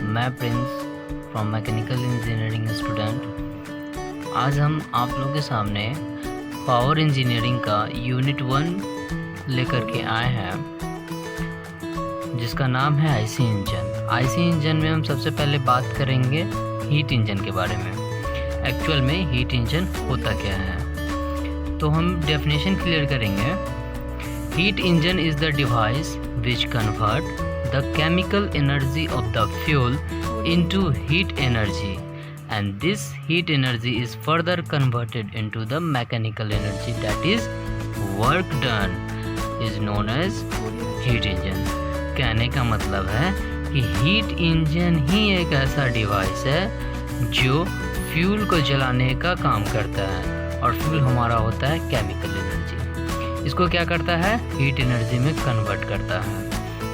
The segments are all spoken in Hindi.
मैं Prince from mechanical engineering student. आज हम आप लोगों के सामने पावर इंजीनियरिंग का यूनिट 1 लेकर के आए हैं, जिसका नाम है आईसी इंजन। आईसी इंजन में हम सबसे पहले बात करेंगे हीट इंजन के बारे में। एक्चुअल में हीट इंजन होता क्या है, तो हम डेफिनेशन क्लियर करेंगे। Heat engine is the device which convert the chemical energy of the fuel into heat energy, and this heat energy is further converted into the mechanical energy, that is work done, is known as heat engine। कहने का मतलब है कि हीट इंजन ही एक ऐसा डिवाइस है जो फ्यूल को जलाने का काम करता है, और फ्यूल हमारा होता है केमिकल एनर्जी। इसको क्या करता है, हीट एनर्जी में कन्वर्ट करता है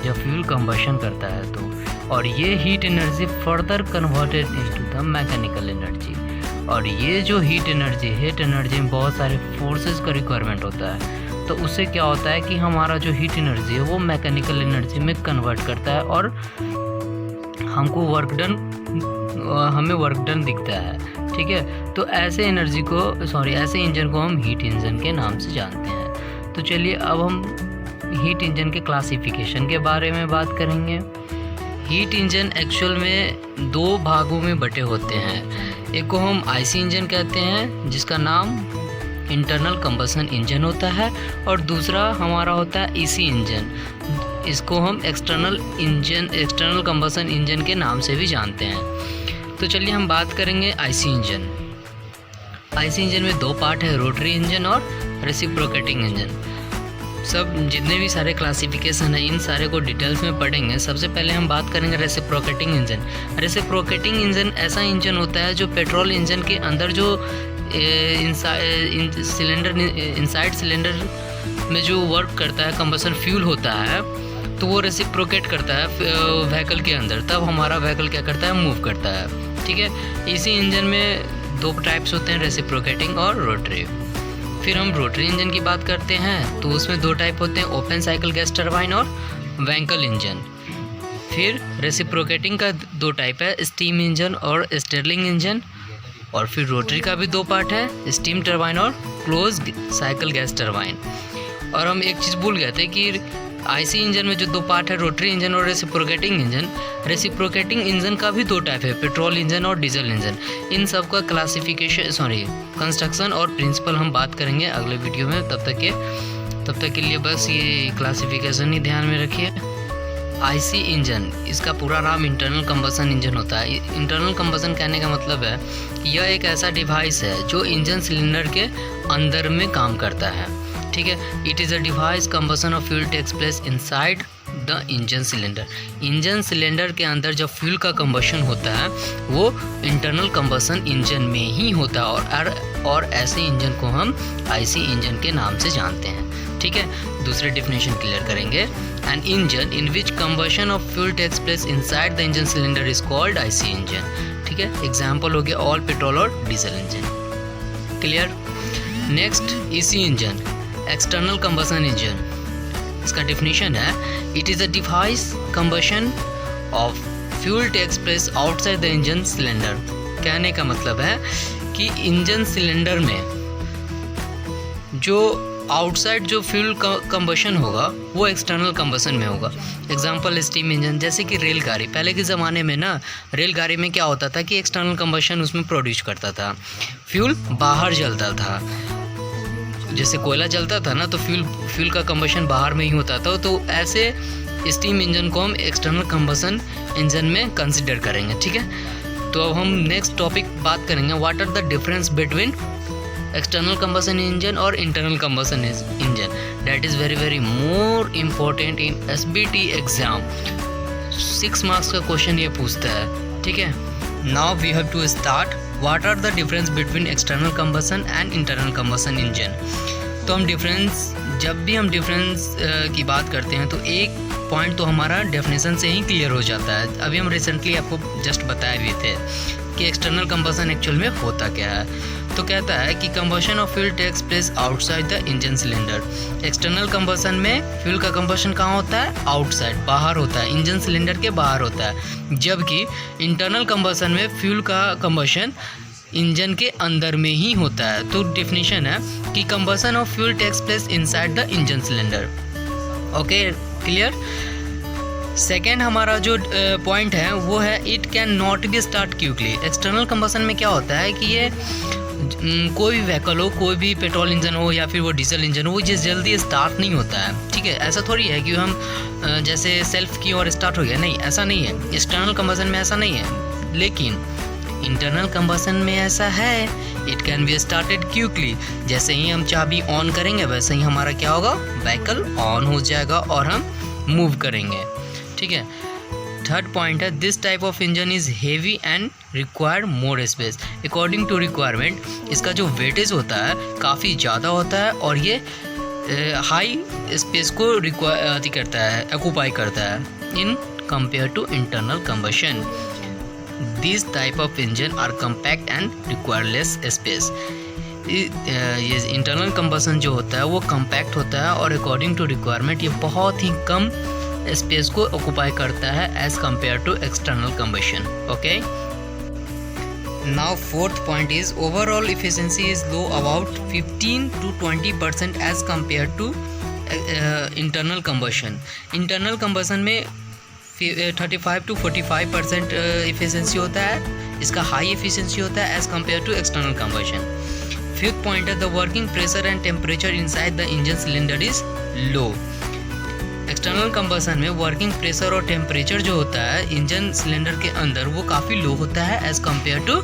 जब फ्यूल कंबशन करता है तो। और ये heat energy further converted into the mechanical energy. और ये जो हीट एनर्जी में बहुत सारे फोर्सेस का रिक्वायरमेंट होता है, तो उससे क्या होता है कि हमारा जो हीट एनर्जी है वो मैकेनिकल एनर्जी में कन्वर्ट करता है और हमें वर्क डन दिखता है। ठीक है, तो ऐसे इंजन को हम हीट इंजन के नाम से जानते हैं। तो चलिए अब हम हीट इंजन के क्लासिफिकेशन के बारे में बात करेंगे। हीट इंजन एक्चुअल में दो भागों में बटे होते हैं। एक को हम आईसी इंजन कहते हैं, जिसका नाम इंटरनल कंबशन इंजन होता है, और दूसरा हमारा होता है ईसी इंजन। इसको हम एक्सटर्नल कंबशन इंजन के नाम से भी जानते हैं। तो चलिए हम बात करेंगे आईसी इंजन। आईसी इंजन में दो पार्ट है, रोटरी इंजन और रेसिप्रोकेटिंग इंजन। सब जितने भी सारे क्लासिफिकेशन है इन सारे को डिटेल्स में पढ़ेंगे। सबसे पहले हम बात करेंगे रेसिप्रोकेटिंग इंजन। रेसिप्रोकेटिंग इंजन ऐसा इंजन होता है जो पेट्रोल इंजन के अंदर जो इनसाइड सिलेंडर में जो वर्क करता है, कंबशन फ्यूल होता है, तो वो रेसिप्रोकेट करता है व्हीकल के अंदर। तब हमारा व्हीकल क्या करता है, मूव करता है। ठीक है, इसी इंजन में दो टाइप्स होते हैं, रेसिप्रोकेटिंग और रोटरी। फिर हम रोटरी इंजन की बात करते हैं तो उसमें दो टाइप होते हैं, ओपन साइकिल गैस टरबाइन और वैंकल इंजन। फिर रेसिप्रोकेटिंग का दो टाइप है, स्टीम इंजन और स्टर्लिंग इंजन। और फिर रोटरी का भी दो पार्ट है, स्टीम टरबाइन और क्लोज साइकिल गैस टरबाइन। और हम एक चीज़ भूल गए थे कि आईसी इंजन में जो दो पार्ट है, रोटरी इंजन और रेसिप्रोकेटिंग इंजन। रेसिप्रोकेटिंग इंजन का भी दो टाइप है, पेट्रोल इंजन और डीजल इंजन। इन सब का कंस्ट्रक्शन और प्रिंसिपल हम बात करेंगे अगले वीडियो में। तब तक के लिए बस ये क्लासिफिकेशन ही ध्यान में रखिए। आईसी इंजन, इसका पूरा नाम इंटरनल कंबशन इंजन होता है। इंटरनल कंबशन कहने का मतलब है कि यह एक ऐसा डिवाइस है जो इंजन सिलेंडर के अंदर में काम करता है। ठीक है, it is a device combustion of fuel takes place inside the engine cylinder. Engine cylinder के अंदर जब फ्यूल का कंबशन होता है वो इंटरनल कंबशन इंजन में ही होता है, और ऐसे इंजन को हम आईसी इंजन के नाम से जानते हैं। ठीक है, दूसरे डेफिनेशन क्लियर करेंगे। An engine in which combustion of fuel takes place inside the engine cylinder is called IC engine. ठीक है, एग्जाम्पल हो गया ऑल पेट्रोल और diesel engine. Clear. Next, EC engine, external combustion engine. इसका डेफिनेशन है, it is a device combustion of fuel takes place outside the engine cylinder. कहने का मतलब है कि इंजन सिलेंडर में जो आउटसाइड जो फ्यूल कंबशन होगा वो एक्सटर्नल कंबशन में होगा। एग्जांपल स्टीम इंजन, जैसे कि रेलगाड़ी। पहले के ज़माने में ना रेलगाड़ी में क्या होता था कि एक्सटर्नल कंबशन उसमें प्रोड्यूस करता था, फ्यूल बाहर जलता था। जैसे कोयला जलता था ना, तो फ्यूल का कंबशन बाहर में ही होता था। तो ऐसे स्टीम इंजन को हम एक्सटर्नल कंबशन इंजन में कंसिडर करेंगे। ठीक है, तो अब हम नेक्स्ट टॉपिक बात करेंगे, what are the difference between external combustion engine और internal combustion engine. That is very more important in SBT exam. 6 marks का क्वेश्चन ये पूछता है। ठीक है, now we have to start. What are the difference between external combustion and internal combustion engine? तो हम जब भी हम डिफरेंस की बात करते हैं तो एक पॉइंट तो हमारा डेफिनेशन से ही क्लियर हो जाता है। अभी हम रिसेंटली आपको जस्ट बताए भी थे कि एक्सटर्नल कंबशन एक्चुअल में होता क्या है। तो कहता है कि combustion of fuel takes place outside the engine cylinder. External combustion में फ्यूल का कंबशन कहाँ होता है? आउटसाइड, बाहर होता है, इंजन सिलेंडर के बाहर होता है। जबकि इंटरनल कंबशन में फ्यूल का कंबशन इंजन के अंदर में ही होता है। तो डेफिनेशन है कि combustion of fuel takes place inside the engine cylinder. Okay, clear. Second हमारा जो पॉइंट है वो है it can not be start quickly. External combustion में क्या होता है कि ये कोई भी व्हीकल हो, कोई भी पेट्रोल इंजन हो या फिर वो डीजल इंजन हो, वो जल्दी स्टार्ट नहीं होता है। ठीक है, ऐसा थोड़ी है कि हम जैसे सेल्फ की और स्टार्ट हो गया, नहीं, ऐसा नहीं है। एक्सटर्नल कंबशन में ऐसा नहीं है, लेकिन इंटरनल कंबशन में ऐसा है। It can be started quickly. जैसे ही हम चाबी ऑन करेंगे वैसे ही हमारा क्या होगा? व्हीकल ऑन हो जाएगा और हम मूव करेंगे। ठीक है। थर्ड पॉइंट है this type of engine is heavy and required more space. According to requirement इसका जो वेटेज होता है काफ़ी ज़्यादा होता है और ये हाई स्पेस को करता है, ऑक्यूपाई करता है in compare to internal combustion. This type of engine are compact and require less space. ये इंटरनल कंबशन जो होता है वो कम्पैक्ट होता है और अकॉर्डिंग टू रिक्वायरमेंट ये बहुत ही कम स्पेस को ऑक्यूपाई करता है as compare to external combustion. Okay, now fourth point is overall efficiency is low about 15 to 20% as compare to internal combustion. Internal combustion में 35 to 45% इफिशिएंसी होता है, इसका हाई इफिशिएंसी होता है as compare to external combustion. Fifth point है the working pressure and temperature inside the engine cylinder is low. External combustion में वर्किंग प्रेशर और टेम्परेचर जो होता है इंजन सिलेंडर के अंदर वो काफ़ी लो होता है as compare to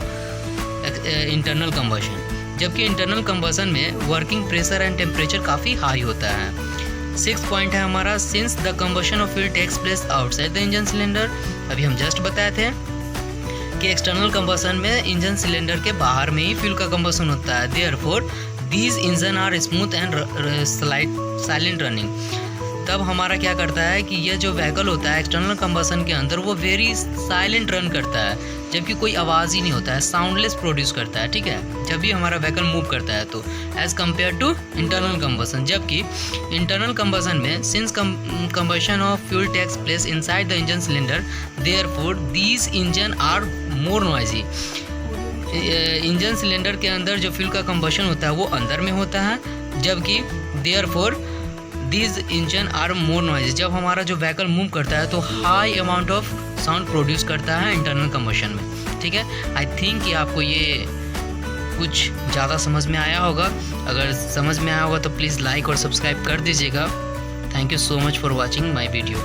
internal combustion. जबकि इंटरनल कंबशन में वर्किंग प्रेशर एंड टेम्परेचर काफ़ी हाई होता है। सिक्स पॉइंट है हमारा since the combustion of fuel takes place outside the engine cylinder. अभी हम जस्ट बताए थे कि एक्सटर्नल कंबशन में इंजन सिलेंडर के बाहर में ही फ्यूल का कंबशन होता है। Therefore these engine are smooth and silent running. तब हमारा क्या करता है कि यह जो व्हीकल होता है एक्सटर्नल कंबशन के अंदर वो वेरी साइलेंट रन करता है, जबकि कोई आवाज़ ही नहीं होता है, साउंडलेस प्रोड्यूस करता है। ठीक है, जब भी हमारा व्हीकल मूव करता है तो as compare to internal combustion. जबकि इंटरनल कंबशन में since combustion of fuel takes place inside the engine cylinder therefore these engine are more noisy. Engine cylinder के अंदर जो फ्यूल का कंबशन होता है वो अंदर में होता है, जबकि therefore these engine are more noise. जब हमारा जो व्हीकल मूव करता है तो high amount of sound produce करता है इंटरनल कंबशन में। ठीक है, आई थिंक कि आपको ये कुछ ज़्यादा समझ में आया होगा। अगर समझ में आया होगा तो प्लीज़ लाइक और सब्सक्राइब कर दीजिएगा। Thank you so much for watching my video.